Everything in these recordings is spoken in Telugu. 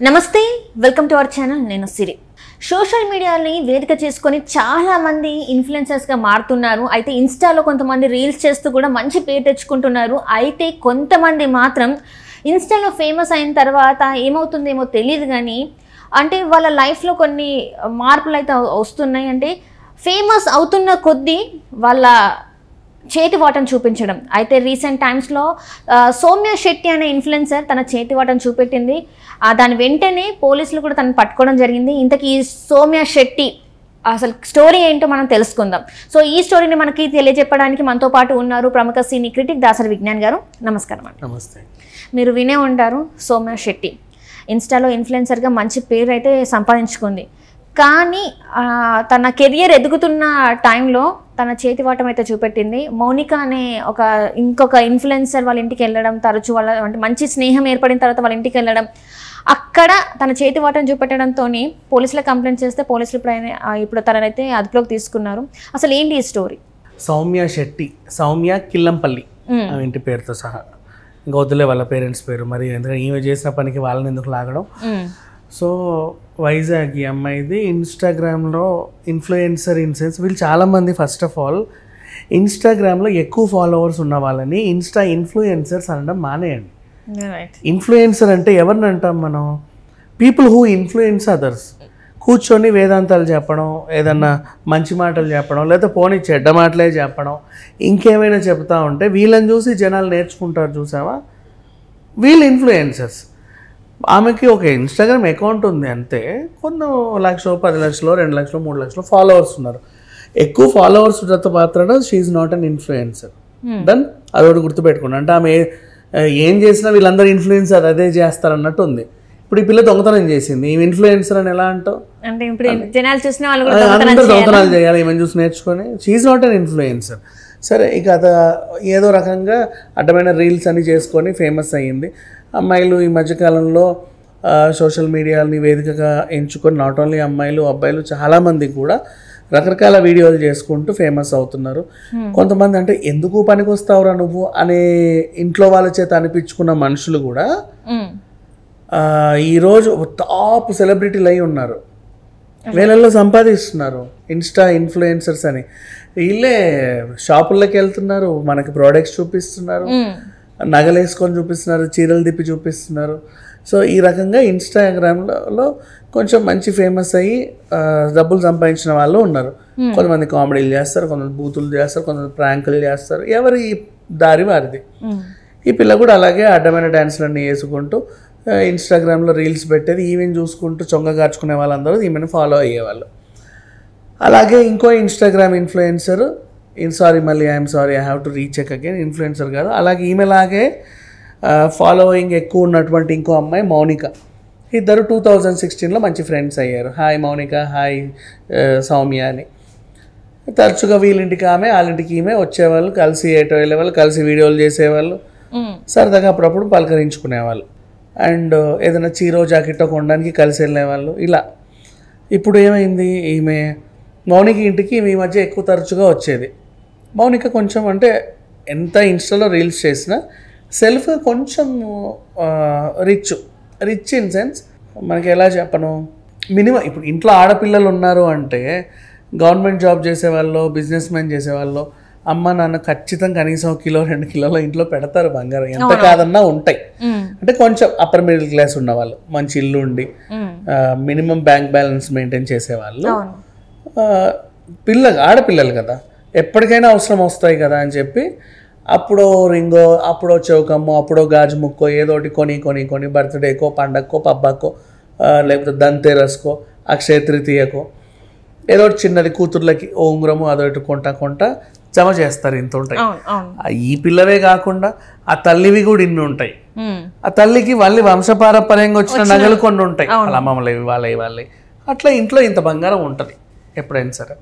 నమస్తే, వెల్కమ్ టు అవర్ ఛానల్. నేను సిరి. సోషల్ మీడియాని వేదిక చేసుకొని చాలామంది ఇన్ఫ్లుయెన్సర్స్గా మారుతున్నారు. అయితే ఇన్స్టాలో కొంతమంది రీల్స్ చేస్తూ కూడా మంచి పేరు తెచ్చుకుంటున్నారు. అయితే కొంతమంది మాత్రం ఇన్స్టాలో ఫేమస్ అయిన తర్వాత ఏమవుతుందేమో తెలియదు, కానీ అంటే వాళ్ళ లైఫ్లో కొన్ని మార్పులు అయితే వస్తున్నాయి. అంటే ఫేమస్ అవుతున్న కొద్దీ వాళ్ళ చేతి వాటను చూపించడం. అయితే రీసెంట్ టైమ్స్లో సౌమ్య శెట్టి అనే ఇన్ఫ్లుయెన్సర్ తన చేతి వాటను చూపెట్టింది. దాని వెంటనే పోలీసులు కూడా తనను పట్టుకోవడం జరిగింది. ఇంతకీ ఈ సౌమ్య శెట్టి అసలు స్టోరీ ఏంటో మనం తెలుసుకుందాం. సో ఈ స్టోరీని మనకి తెలియజెప్పడానికి మనతో పాటు ఉన్నారు ప్రముఖ సినీ క్రిటిక్ దాసరి విజ్ఞాన్ గారు. నమస్కారం అండి. నమస్తే. మీరు వినే ఉంటారు, సౌమ్య శెట్టి ఇన్స్టాలో ఇన్ఫ్లుయెన్సర్గా మంచి పేరు అయితే సంపాదించుకుంది. కానీ తన కెరియర్ ఎదుగుతున్న టైంలో తన చేతివాటం అయితే చూపెట్టింది. మౌనిక అనే ఇంకొక ఇన్ఫ్లుయెన్సర్ వాళ్ళ ఇంటికి వెళ్ళడం, తరచూ వాళ్ళ అంటే మంచి స్నేహం ఏర్పడిన తర్వాత వాళ్ళ ఇంటికి వెళ్ళడం, అక్కడ తన చేతివాటం చూపెట్టడంతో పోలీసులకు కంప్లైంట్ చేస్తే పోలీసులు ఇప్పుడు తననైతే అదుపులోకి తీసుకున్నారు. అసలు ఏంటి ఈ స్టోరీ? సౌమ్య శెట్టి, సౌమ్య కిల్లంపల్లి ఇంటి పేరుతో సహా, ఇంకా వద్దులే వాళ్ళ పేరెంట్స్ పేరు, మరి ఎందుకంటే ఈమె చేసిన పనికి వాళ్ళని ఎందుకు లాగడం. సో వైజాగ్ ఈ అమ్మాయిది ఇన్స్టాగ్రామ్లో ఇన్ఫ్లుయెన్సర్ వీళ్ళు చాలామంది ఫస్ట్ ఆఫ్ ఆల్ ఇన్స్టాగ్రామ్లో ఎక్కువ ఫాలోవర్స్ ఉన్న వాళ్ళని ఇన్ఫ్లుయెన్సర్స్ అనడం మానేయండి. ఇన్ఫ్లుయెన్సర్ అంటే ఎవరిని అంటాం మనం? People who influence others. కూర్చొని వేదాంతాలు చెప్పడం, ఏదన్నా మంచి మాటలు చెప్పడం, లేదా పోనీ చెడ్డ మాటలే చెప్పడం, ఇంకేమైనా చెప్తా ఉంటే వీళ్ళని చూసి జనాలు నేర్చుకుంటారు. చూసావా, వీళ్ళు ఇన్ఫ్లుయెన్సర్స్. ఆమెకి ఒక ఇన్స్టాగ్రామ్ అకౌంట్ ఉంది అంతే, కొంచెం 1,00,000, 10,00,000, 2,00,000, 3,00,000 ఫాలోవర్స్ ఉన్నారు. ఎక్కువ ఫాలోవర్స్ ఉన్నంత మాత్రాన she's not an influencer. Then అదొకటి గుర్తుపెట్టుకోండి. అంటే ఆమె ఏం చేసినా వీళ్ళందరూ ఇన్ఫ్లుయెన్సర్ అదే చేస్తారు అన్నట్టు ఉంది. ఇప్పుడు ఈ పిల్ల దొంగతనం చేసింది, ఈ ఇన్ఫ్లుయెన్సర్ అని ఎలా అంటావు? అంటే ఇప్పుడు జనాలు చూసిన వాళ్ళు అందరూ దొంగతనాలు చేయాలి ఈమెను చూసి నేర్చుకొని. She's not an influencer. సరే, ఇక ఏదో రకంగా అడ్డమైన రీల్స్ అని చేసుకొని ఫేమస్ అయ్యింది. అమ్మాయిలు ఈ మధ్యకాలంలో సోషల్ మీడియాని వేదికగా ఎంచుకొని నాట్ ఓన్లీ అమ్మాయిలు, అబ్బాయిలు చాలామంది కూడా రకరకాల వీడియోలు చేసుకుంటూ ఫేమస్ అవుతున్నారు. కొంతమంది అంటే ఎందుకు పనికి వస్తావురా నువ్వు అనే ఇంట్లో వాళ్ళ చేత అనిపించుకున్న మనుషులు కూడా ఈరోజు టాప్ సెలబ్రిటీలు అయి ఉన్నారు. వేలల్లో సంపాదిస్తున్నారు ఇన్స్టా ఇన్ఫ్లుయెన్సర్స్ అని. వీళ్ళే షాపుల్లోకి వెళ్తున్నారు, మనకి ప్రోడక్ట్స్ చూపిస్తున్నారు, నగలు వేసుకొని చూపిస్తున్నారు, చీరలు తిప్పి చూపిస్తున్నారు. సో ఈ రకంగా ఇన్స్టాగ్రామ్లో కొంచెం మంచి ఫేమస్ అయ్యి డబ్బులు సంపాదించిన వాళ్ళు ఉన్నారు. కొంతమంది కామెడీలు చేస్తారు, కొంతమంది బూతులు చేస్తారు, కొంతమంది ప్రాంకులు చేస్తారు. ఎవరి దారి వారిది. ఈ పిల్ల కూడా అలాగే అడ్డమైన డ్యాన్స్లన్నీ వేసుకుంటూ ఇన్స్టాగ్రామ్లో రీల్స్ పెట్టేది. ఈమెను చూసుకుంటూ చొంగగార్చుకునే వాళ్ళందరూ ఈమెను ఫాలో అయ్యేవాళ్ళు. అలాగే ఇంకో ఇన్స్టాగ్రామ్ ఇన్ఫ్లుయెన్సర్, మళ్ళీ I'm sorry, I have to recheck again, influencer కాదు, అలాగే ఈమెలాగే ఫాలోయింగ్ ఎక్కువ ఉన్నటువంటి ఇంకో అమ్మాయి మౌనిక. ఇద్దరు 2016లో మంచి ఫ్రెండ్స్ అయ్యారు. హాయ్ మౌనిక, హాయ్ సౌమ్య అని. తరచుగా వీళ్ళింటికి ఆమె, వాళ్ళింటికి ఈమె వచ్చేవాళ్ళు, కలిసి ఏటో వెళ్ళేవాళ్ళు, కలిసి వీడియోలు చేసేవాళ్ళు, సరదాగా అప్పుడప్పుడు పలకరించుకునేవాళ్ళు. అండ్ ఏదైనా చీరో జాకెట్టో కొనడానికి కలిసి వెళ్ళేవాళ్ళు. ఇలా ఇప్పుడు ఏమైంది, ఈమె మౌనిక ఇంటికి ఈ మధ్య ఎక్కువ తరచుగా వచ్చేది. మౌనిక కొంచెం అంటే ఎంత ఇన్స్టాలో రీల్స్ చేసినా సెల్ఫ్ కొంచెం రిచ్ ఇన్ సెన్స్, మనకి ఎలా చెప్పను, మినిమం ఇప్పుడు ఇంట్లో ఆడపిల్లలు ఉన్నారు అంటే గవర్నమెంట్ జాబ్ చేసేవాళ్ళు, బిజినెస్ మ్యాన్ చేసేవాళ్ళు, అమ్మ నాన్న ఖచ్చితంగా కనీసం 1 కిలో 2 కిలోల ఇంట్లో పెడతారు బంగారం, ఎంత కాదన్నా ఉంటాయి. అంటే కొంచెం అప్పర్ మిడిల్ క్లాస్ ఉన్నవాళ్ళు, మంచి ఇల్లు ఉండి మినిమం బ్యాంక్ బ్యాలెన్స్ మెయింటైన్ చేసేవాళ్ళు, ఆడపిల్లలు కదా, ఎప్పటికైనా అవసరం వస్తాయి కదా అని చెప్పి అప్పుడో రింగో, అప్పుడో చౌకమ్మో, అప్పుడో గాజు ముక్కో ఏదోటి కొని బర్త్డేకో, పండగకో, పబ్బాకో, లేకపోతే ధన్తేరస్కో, అక్షయ తృతీయకో ఏదో చిన్నది కూతుర్లకి ఉంగరము అదొకటి కొంట జమ చేస్తారు. ఇంత ఉంటాయి. ఈ పిల్లవే కాకుండా ఆ తల్లివి కూడా ఇన్ని ఉంటాయి. ఆ తల్లికి వాళ్ళ వంశపారపర్యంగా వచ్చిన నగలు కొన్ని ఉంటాయి, వాళ్ళ అమ్మమ్మలవి, వాళ్ళవి. అట్లా ఇంట్లో ఇంత బంగారం ఉంటుంది ఎప్పుడైనా సరే.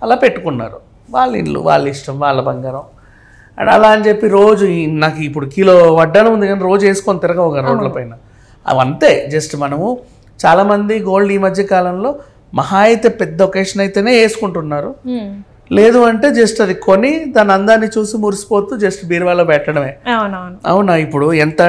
అలా పెట్టుకున్నారు. వాళ్ళ ఇల్లు, వాళ్ళ ఇష్టం, వాళ్ళ బంగారం. అండ్ అలా అని చెప్పి రోజు నాకు ఇప్పుడు కిలో వడ్డానం ఉంది కానీ రోజు వేసుకొని తిరగ ఒక రోడ్ల పైన అవంతే. జస్ట్ మనము చాలామంది గోల్డ్ ఈ మధ్య కాలంలో మహా అయితే పెద్ద ఒకేషన్ అయితేనే వేసుకుంటున్నారు. లేదు అంటే జస్ట్ అది కొని దాని అందాన్ని చూసి మురిసిపోతూ జస్ట్ బీరువాలో పెట్టడమే. అవునా, ఇప్పుడు ఎంత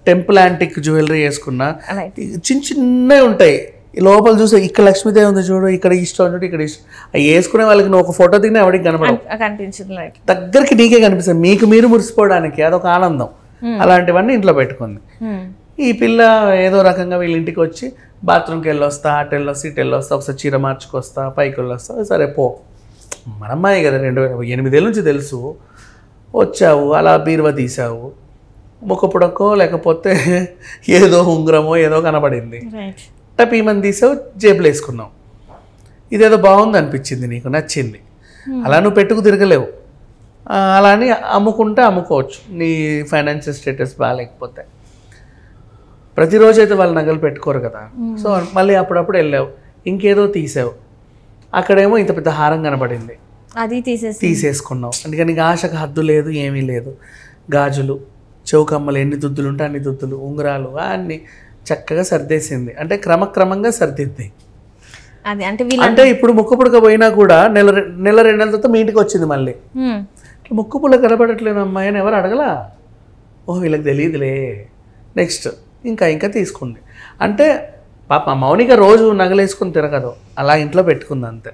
టెంపుల్ యాంటిక్ జ్యువెలరీ వేసుకున్నా రైట్. చిన్న చిన్నవి ఉంటాయి. ఈ లోపల చూస్తే ఇక్కడ లక్ష్మీదేవి ఉంది చూడు, ఇక్కడ ఇష్టం చూడు, ఇక్కడ ఇష్టం. అవి వేసుకునే వాళ్ళకి నువ్వు ఒక ఫోటో దిగినా ఎవరికి కనపడవు, కనిపించింది. రైట్. దగ్గరికి నీకే కనిపిస్తుంది, మీకు మీరు మురిసిపోవడానికి అదొక ఆనందం. అలాంటివన్నీ ఇంట్లో పెట్టుకుంది. ఈ పిల్ల ఏదో రకంగా వీళ్ళ ఇంటికి వచ్చి బాత్రూమ్కి వెళ్ళొస్తా, అటు వెళ్ళొస్తా, ఇటు వెళ్ళొస్తా, ఒకసారి చీర మార్చుకొస్తా, పైకి వెళ్ళొస్తా. సరే పో, మన అమ్మాయి కదా, 2008 ఏళ్ళ నుంచి తెలుసు. వచ్చావు, అలా బీరువా తీసావు, ముఖపుడకో లేకపోతే ఏదో ఉంగరమో ఏదో కనబడింది, టపీమని తీసావు, జేబులు వేసుకున్నావు. ఇదేదో బాగుంది అనిపించింది, నీకు నచ్చింది. అలా నువ్వు పెట్టుకు తిరగలేవు. అలా అని అమ్ముకుంటే అమ్ముకోవచ్చు, నీ ఫైనాన్షియల్ స్టేటస్ బాగాలేకపోతే. ప్రతిరోజు అయితే వాళ్ళు నగలు పెట్టుకోరు కదా. సో మళ్ళీ అప్పుడప్పుడు వెళ్ళావు, ఇంకేదో తీసావు, అక్కడేమో ఇంత పెద్ద హారం కనబడింది, అది తీసేసుకున్నావు. అందుకని నీకు ఆశకు హద్దు లేదు, ఏమీ లేదు. గాజులు, చౌకమ్మలు, ఎన్ని దుద్దులు ఉంటే అన్ని దుద్దులు, ఉంగరాలు అన్ని చక్కగా సర్దేసింది. అంటే క్రమక్రమంగా సర్దిద్ది. అంటే ఇప్పుడు ముక్కుపుడక పోయినా కూడా నెల 2 నెలల తర్వాత మీ ఇంటికి వచ్చింది మళ్ళీ. ముక్కుపుల్ల కనబడట్లేదు అమ్మాయి అని ఎవరు అడగలా. ఓహ్ వీళ్ళకి తెలియదులే, నెక్స్ట్ ఇంకా తీసుకుంది. అంటే పాప మౌనిక రోజు నగలేసుకుని తిరగదు, అలా ఇంట్లో పెట్టుకుంది అంతే.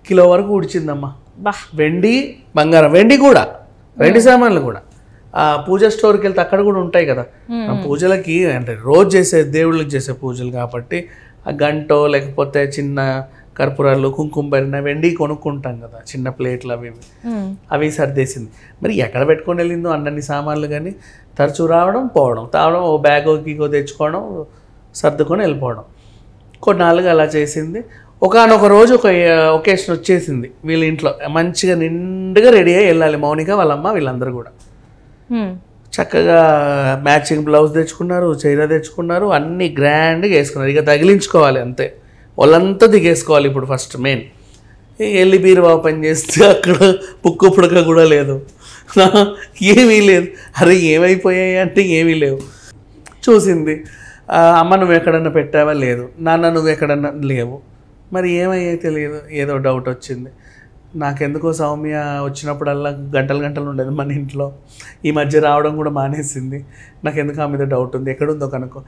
కిలో వరకు ఉడిచిందమ్మా. వెండి, బంగారం, వెండి కూడా, వెండి సామాన్లు కూడా. పూజ స్టోర్కి వెళ్తే అక్కడ కూడా ఉంటాయి కదా పూజలకి, అంటే రోజు చేసే దేవుళ్ళకి చేసే పూజలు కాబట్టి ఆ గంటో లేకపోతే చిన్న కర్పూరాలు, కుంకుమ భరిన వెండి కొనుక్కుంటాం కదా, చిన్న ప్లేట్లు అవి సర్దేసింది. మరి ఎక్కడ పెట్టుకొని వెళ్ళిందో అన్నీ సామాన్లు. కానీ తరచూ రావడం, పోవడం, తావడం, ఓ బ్యాగో గీగో తెచ్చుకోవడం, సర్దుకొని వెళ్ళిపోవడం. కొన్నాళ్ళుగా అలా చేసింది. ఒకనొక రోజు ఒక ఒకేషన్ వచ్చేసింది వీళ్ళ ఇంట్లో, మంచిగా నిండుగా రెడీ అయ్యి వెళ్ళాలి మౌనిక, వాళ్ళమ్మ, వీళ్ళందరూ కూడా. చక్కగా మ్యాచింగ్ బ్లౌజ్ తెచ్చుకున్నారు, చీర తెచ్చుకున్నారు, అన్నీ గ్రాండ్గా వేసుకున్నారు. ఇక తగిలించుకోవాలి అంతే, వాళ్ళంతా దిగేసుకోవాలి. ఇప్పుడు ఫస్ట్ మెయిన్ వెళ్ళి బీరువా ఓపెన్ చేస్తే అక్కడ పుక్కు పుడక కూడా లేదు, ఏమీ లేదు. అరే ఏమైపోయాయి అంటే ఏమీ లేవు. చూసింది, అమ్మ నువ్వు ఎక్కడన్నా పెట్టావా? లేదు. నాన్న నువ్వు ఎక్కడన్నా? లేవు. మరి ఏమయ్యాయి తెలియదు, ఏదో డౌట్ వచ్చింది. నాకెందుకో సౌమ్య వచ్చినప్పుడల్లా గంటలు ఉండేది మన ఇంట్లో, ఈ మధ్య రావడం కూడా మానేసింది. నాకెందుకు ఆ మీద డౌట్ ఉంది, ఎక్కడుందో కనుక్కో.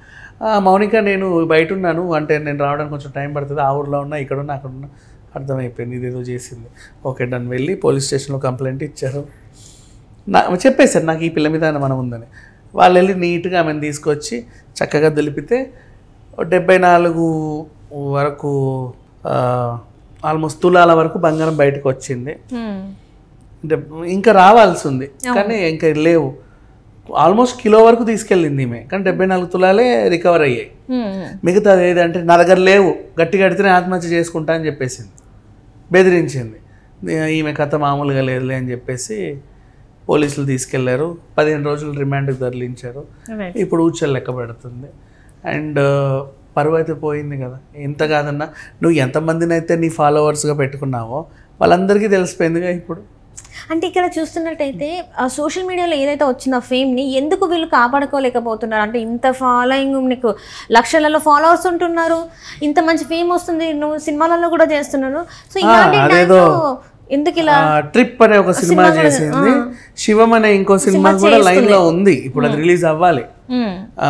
మౌనిక నేను బయట ఉన్నాను, అంటే నేను రావడానికి కొంచెం టైం పడుతుంది, ఆ ఊర్లో ఉన్నా, ఇక్కడున్నా, అక్కడున్నా. అర్థమైపోయింది, ఇదేదో చేసింది. Okay done. వెళ్ళి పోలీస్ స్టేషన్లో కంప్లైంట్ ఇచ్చారు. చెప్పేశారు నాకు ఈ పిల్ల మీద అనుమానం ఉందని. వాళ్ళు వెళ్ళి నీట్గా ఆమెను తీసుకొచ్చి చక్కగా దులిపితే 74 వరకు ఆల్మోస్ట్ తులాల వరకు బంగారం బయటకు వచ్చింది. అంటే ఇంకా రావాల్సి ఉంది కానీ ఇంకా లేవు. ఆల్మోస్ట్ కిలో వరకు తీసుకెళ్ళింది ఈమె, కానీ 74 తులాలే రికవర్ అయ్యాయి. మిగతా ఏదంటే నా దగ్గర లేవు, గట్టిగా అడితేనే ఆత్మహత్య చేసుకుంటా అని చెప్పేసింది, బెదిరించింది. ఈమె కథ మామూలుగా లేదులే అని చెప్పేసి పోలీసులు తీసుకెళ్లారు. 15 రోజులు రిమాండ్కి తరలించారు. ఇప్పుడు ఊచలు లెక్క పెడుతుంది. అండ్ పరువు అయితే పోయింది కదా. ఎంత కాదన్నా నువ్వు ఎంతమందిని అయితే నీ ఫాలోవర్స్గా పెట్టుకున్నావో వాళ్ళందరికీ తెలిసిపోయిందిగా ఇప్పుడు. అంటే ఇక్కడ చూస్తున్నట్టయితే సోషల్ మీడియాలో ఏదైతే వచ్చిన ఫేమ్ని ఎందుకు వీళ్ళు కాపాడుకోలేకపోతున్నారు? అంటే ఇంత ఫాలోయింగ్, నీకు లక్షలలో ఫాలోవర్స్ ఉంటున్నారు, ఇంత మంచి ఫేమ్ వస్తుంది, నువ్వు సినిమాలలో కూడా చేస్తున్నారు. సో అదేదో ఎందుకు ఇలా ట్రిప్ అనే ఒక సినిమా చేసింది, శివం అనే ఇంకో సినిమా కూడా లైన్ లో ఉంది, ఇప్పుడు అది రిలీజ్ అవ్వాలి.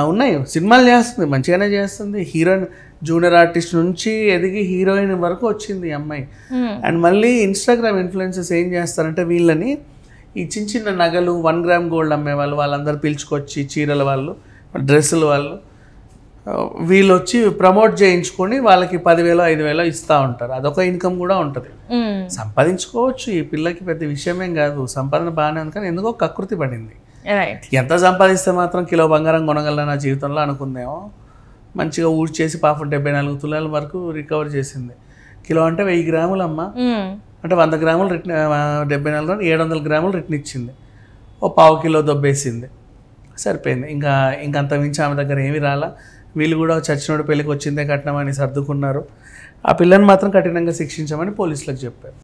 ఉన్నాయి సినిమాలు చేస్తుంది, మంచిగానే చేస్తుంది. హీరోయిన్, జూనియర్ ఆర్టిస్ట్ నుంచి ఎదిగి హీరోయిన్ వరకు వచ్చింది ఈ అమ్మాయి. అండ్ మళ్ళీ ఇన్స్టాగ్రామ్ ఇన్ఫ్లుయెన్సర్స్ ఏం చేస్తారంటే వీళ్ళని ఈ చిన్న నగలు 1 గ్రామ్ గోల్డ్ అమ్మే వాళ్ళు, వాళ్ళందరూ పిలుచుకొచ్చి, చీరల వాళ్ళు, డ్రెస్సుల వాళ్ళు, వీళ్ళు వచ్చి ప్రమోట్ చేయించుకొని వాళ్ళకి 10,000 5,000 ఇస్తూ ఉంటారు. అదొక ఇన్కమ్ కూడా ఉంటుంది, సంపాదించుకోవచ్చు. ఈ పిల్లకి పెద్ద విషయమేం కాదు, సంపాదన బాగానే ఉంది. కానీ ఎందుకో కకృతి పడింది. ఎంత సంపాదిస్తే మాత్రం కిలో బంగారం కొనగల నా జీవితంలో అనుకుందేమో. మంచిగా ఊడ్చేసి పాపం 74 తులాల వరకు రికవర్ చేసింది. కిలో అంటే 1000 గ్రాములు అమ్మ, అంటే 100 గ్రాములు రిటర్న్, 74 700 గ్రాములు రిటర్న్ ఇచ్చింది. ఓ 1/4 కిలో దొబ్బేసింది, సరిపోయింది. ఇంకంత మించి ఆమె దగ్గర ఏమీ రాలా. వీళ్ళు కూడా చచ్చినోడు పెళ్ళికి వచ్చిందే కట్నం అని సర్దుకున్నారు. ఆ పిల్లని మాత్రం కఠినంగా శిక్షించమని పోలీసులకు చెప్పారు.